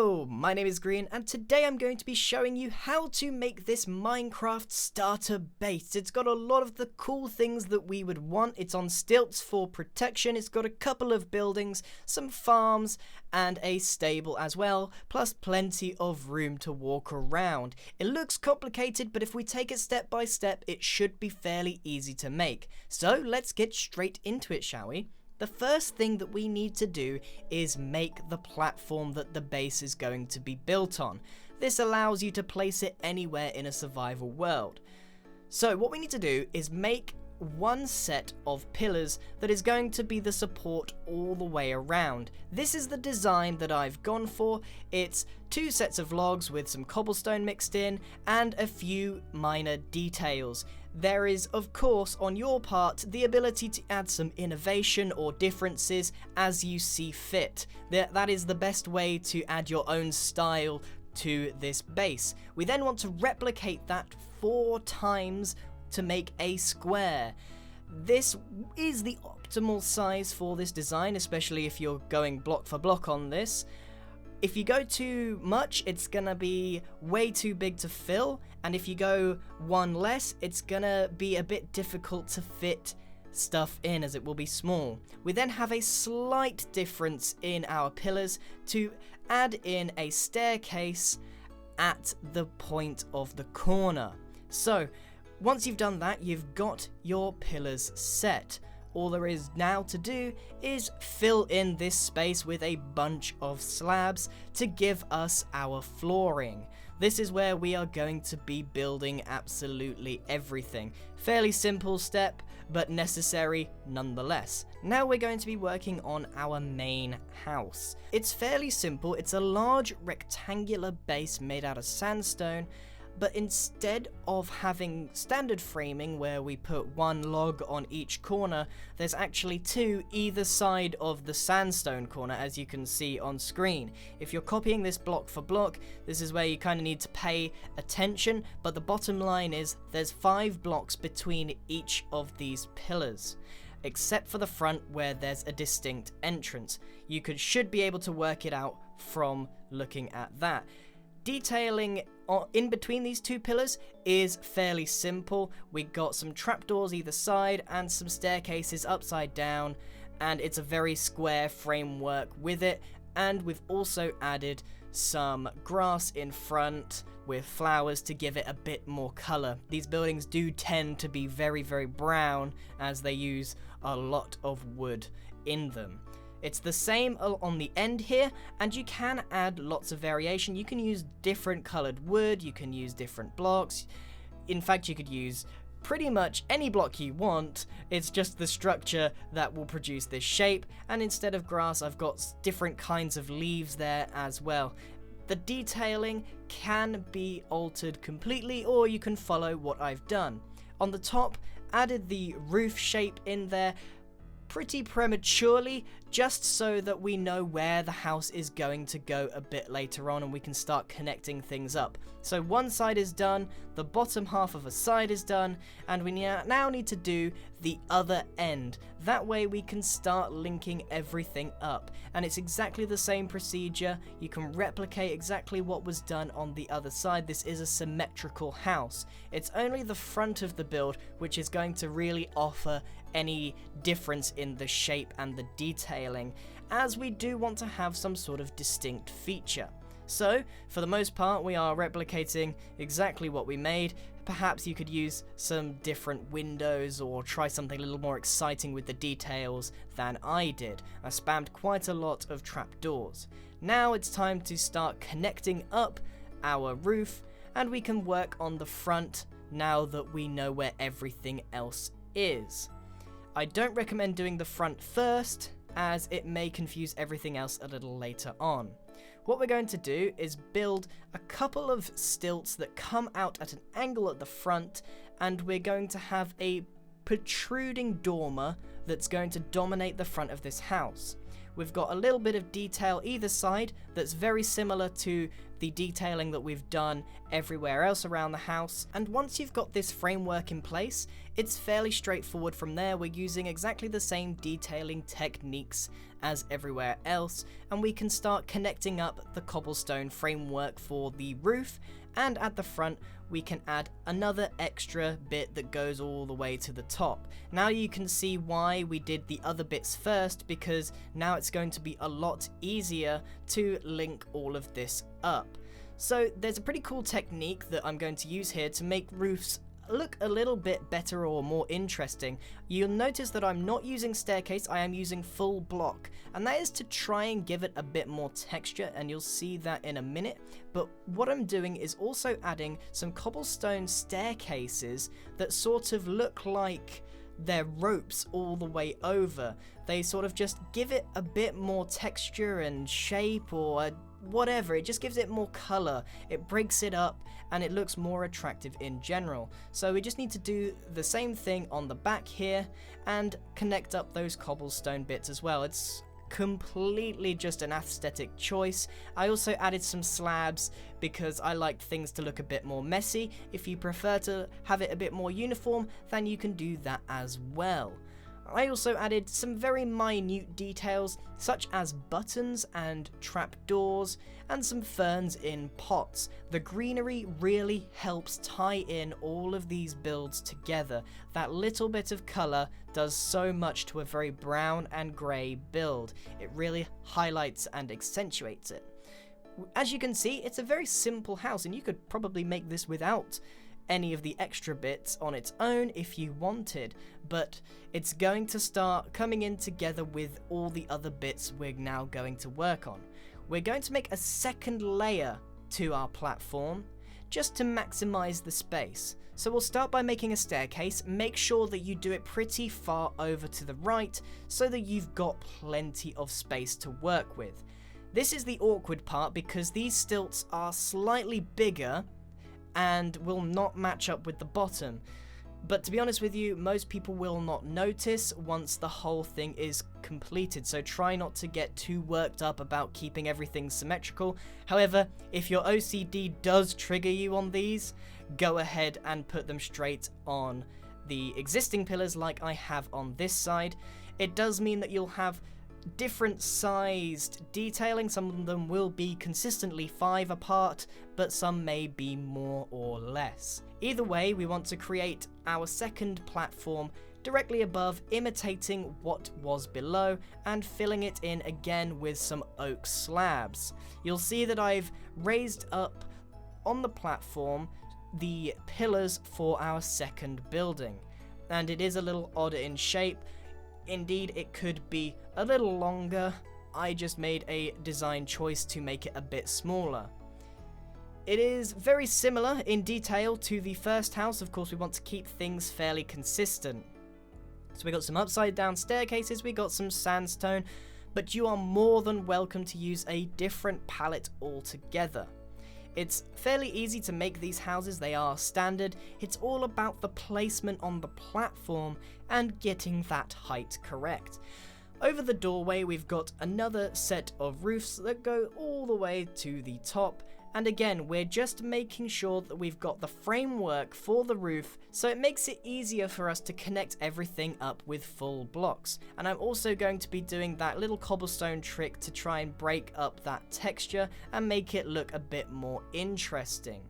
Hello, my name is Grian, and today I'm going to be showing you how to make this Minecraft starter base. It's got a lot of the cool things that we would want. It's on stilts for protection. It's got a couple of buildings, some farms, and a stable as well, plus plenty of room to walk around. It looks complicated, but if we take it step by step, it should be fairly easy to make. So let's get straight into it, shall we? The first thing that we need to do is make the platform that the base is going to be built on. This allows you to place it anywhere in a survival world. So what we need to do is make one set of pillars that is going to be the support all the way around. This is the design that I've gone for. It's two sets of logs with some cobblestone mixed in and a few minor details. There is, of course, on your part, the ability to add some innovation or differences as you see fit. That is the best way to add your own style to this base. We then want to replicate that 4 times to make a square. This is the optimal size for this design, especially if you're going block for block on this. If you go too much, it's gonna be way too big to fill, and if you go one less, it's gonna be a bit difficult to fit stuff in as it will be small. We then have a slight difference in our pillars to add in a staircase at the point of the corner. So once you've done that, you've got your pillars set. All there is now to do is fill in this space with a bunch of slabs to give us our flooring. This is where we are going to be building absolutely everything. Fairly simple step, but necessary nonetheless. Now we're going to be working on our main house. It's fairly simple. It's a large rectangular base made out of sandstone, but instead of having standard framing where we put one log on each corner, there's actually 2 either side of the sandstone corner, as you can see on screen. If you're copying this block for block, this is where you kind of need to pay attention, but the bottom line is there's 5 blocks between each of these pillars, except for the front where there's a distinct entrance. You should be able to work it out from looking at that. Detailing in between these 2 pillars is fairly simple. We got some trapdoors either side and some staircases upside down, and it's a very square framework with it. And we've also added some grass in front with flowers to give it a bit more color. These buildings do tend to be very, very brown as they use a lot of wood in them. It's the same on the end here, and you can add lots of variation. You can use different colored wood, you can use different blocks. In fact, you could use pretty much any block you want. It's just the structure that will produce this shape, and instead of grass, I've got different kinds of leaves there as well. The detailing can be altered completely, or you can follow what I've done. On the top, added the roof shape in there, pretty prematurely, just so that we know where the house is going to go a bit later on and we can start connecting things up. So one side is done, the bottom half of a side is done, and we now need to do the other end. That way we can start linking everything up, and it's exactly the same procedure. You can replicate exactly what was done on the other side. This is a symmetrical house. It's only the front of the build which is going to really offer any difference in the shape and the detailing, as we do want to have some sort of distinct feature. So, for the most part, we are replicating exactly what we made. Perhaps you could use some different windows or try something a little more exciting with the details than I did. I spammed quite a lot of trapdoors. Now it's time to start connecting up our roof, and we can work on the front now that we know where everything else is. I don't recommend doing the front first, as it may confuse everything else a little later on. What we're going to do is build a couple of stilts that come out at an angle at the front, and we're going to have a protruding dormer that's going to dominate the front of this house. We've got a little bit of detail either side that's very similar to the detailing that we've done everywhere else around the house, and once you've got this framework in place, it's fairly straightforward from there. We're using exactly the same detailing techniques as everywhere else, and we can start connecting up the cobblestone framework for the roof, and at the front we can add another extra bit that goes all the way to the top. Now you can see why we did the other bits first, because now it's going to be a lot easier to link all of this up. So there's a pretty cool technique that I'm going to use here to make roofs look a little bit better or more interesting. You'll notice that I'm not using staircase, I am using full block, and that is to try and give it a bit more texture, and you'll see that in a minute. But what I'm doing is also adding some cobblestone staircases that sort of look like they're ropes all the way over. They sort of just give it a bit more texture and shape, or whatever. It just gives it more color, it breaks it up, and it looks more attractive in general. So we just need to do the same thing on the back here and connect up those cobblestone bits as well. It's completely just an aesthetic choice. I also added some slabs because I like things to look a bit more messy. If you prefer to have it a bit more uniform, then you can do that as well. I also added some very minute details, such as buttons and trapdoors, and some ferns in pots. The greenery really helps tie in all of these builds together. That little bit of colour does so much to a very brown and grey build. It really highlights and accentuates it. As you can see, it's a very simple house, and you could probably make this without any of the extra bits on its own if you wanted, but it's going to start coming in together with all the other bits we're now going to work on. We're going to make a second layer to our platform just to maximize the space. So we'll start by making a staircase. Make sure that you do it pretty far over to the right so that you've got plenty of space to work with. This is the awkward part because these stilts are slightly bigger and will not match up with the bottom. But to be honest with you, most people will not notice once the whole thing is completed, so try not to get too worked up about keeping everything symmetrical. However, if your OCD does trigger you on these, go ahead and put them straight on the existing pillars like I have on this side. It does mean that you'll have different sized detailing. Some of them will be consistently 5 apart, but some may be more or less. Either way, we want to create our second platform directly above, imitating what was below and filling it in again with some oak slabs. You'll see that I've raised up on the platform the pillars for our second building, and it is a little odd in shape. Indeed, it could be a little longer. I just made a design choice to make it a bit smaller. It is very similar in detail to the first house. Of course, we want to keep things fairly consistent. So we got some upside down staircases, we got some sandstone, but you are more than welcome to use a different palette altogether. It's fairly easy to make these houses, they are standard. It's all about the placement on the platform and getting that height correct. Over the doorway we've got another set of roofs that go all the way to the top, and again we're just making sure that we've got the framework for the roof, so it makes it easier for us to connect everything up with full blocks. And I'm also going to be doing that little cobblestone trick to try and break up that texture and make it look a bit more interesting.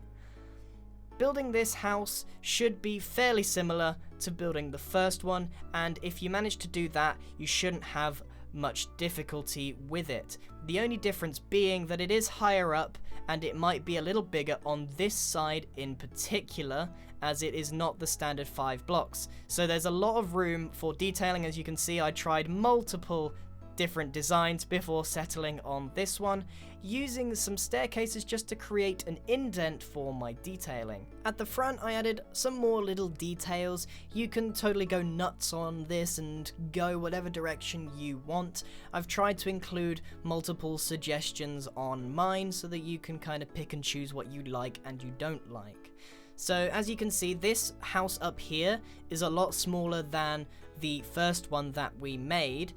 Building this house should be fairly similar to building the first one, and if you manage to do that, you shouldn't have much difficulty with it. The only difference being that it is higher up and it might be a little bigger on this side in particular, as it is not the standard 5 blocks. So there's a lot of room for detailing. As you can see, I tried multiple different designs before settling on this one, using some staircases just to create an indent for my detailing. At the front I added some more little details. You can totally go nuts on this and go whatever direction you want. I've tried to include multiple suggestions on mine so that you can kind of pick and choose what you like and you don't like. So as you can see, this house up here is a lot smaller than the first one that we made.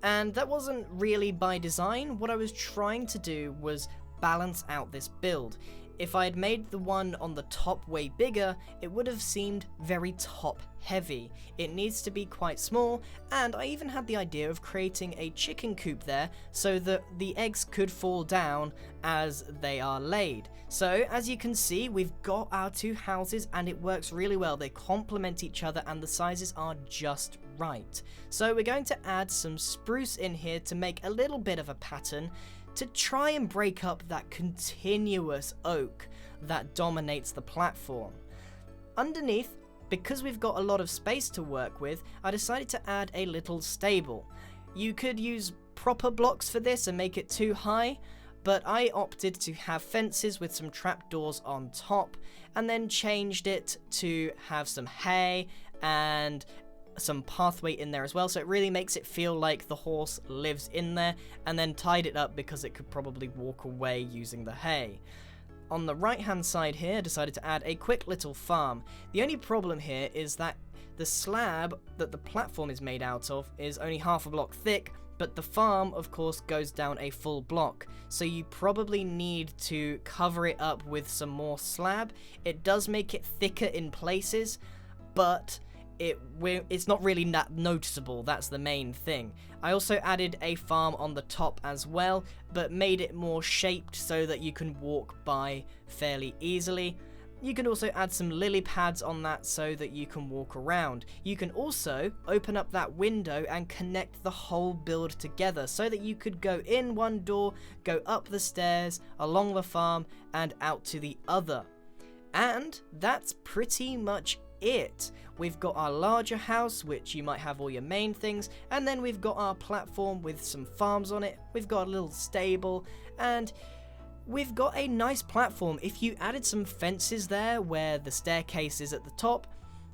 And that wasn't really by design. What I was trying to do was balance out this build. If I had made the one on the top way bigger, it would have seemed very top heavy. It needs to be quite small, and I even had the idea of creating a chicken coop there so that the eggs could fall down as they are laid. So as you can see, we've got our two houses and it works really well. They complement each other and the sizes are just right. So we're going to add some spruce in here to make a little bit of a pattern to try and break up that continuous oak that dominates the platform. Underneath, because we've got a lot of space to work with, I decided to add a little stable. You could use proper blocks for this and make it too high, but I opted to have fences with some trapdoors on top, and then changed it to have some hay and some pathway in there as well, so it really makes it feel like the horse lives in there, and then tied it up because it could probably walk away using the hay. On the right hand side here, I decided to add a quick little farm. The only problem here is that the slab that the platform is made out of is only half a block thick, but the farm of course goes down a full block, so you probably need to cover it up with some more slab. It does make it thicker in places, but it's not really that noticeable. That's the main thing. I also added a farm on the top as well, but made it more shaped so that you can walk by fairly easily. You can also add some lily pads on that so that you can walk around. You can also open up that window and connect the whole build together so that you could go in one door, go up the stairs, along the farm, and out to the other. And that's pretty much it. We've got our larger house, which you might have all your main things, and then we've got our platform with some farms on it. We've got a little stable, and we've got a nice platform. If you added some fences there where the staircase is at the top,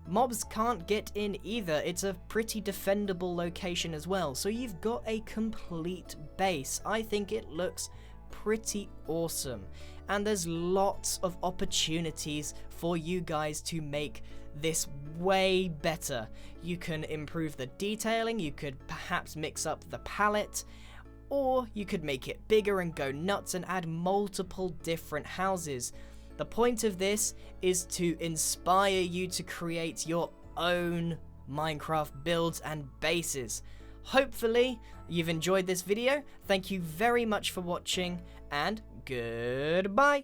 mobs can't get in either. It's a pretty defendable location as well, so you've got a complete base. I think it looks pretty awesome, and there's lots of opportunities for you guys to make this way better. You can improve the detailing, you could perhaps mix up the palette, or you could make it bigger and go nuts and add multiple different houses. The point of this is to inspire you to create your own Minecraft builds and bases. Hopefully you've enjoyed this video. Thank you very much for watching, and goodbye.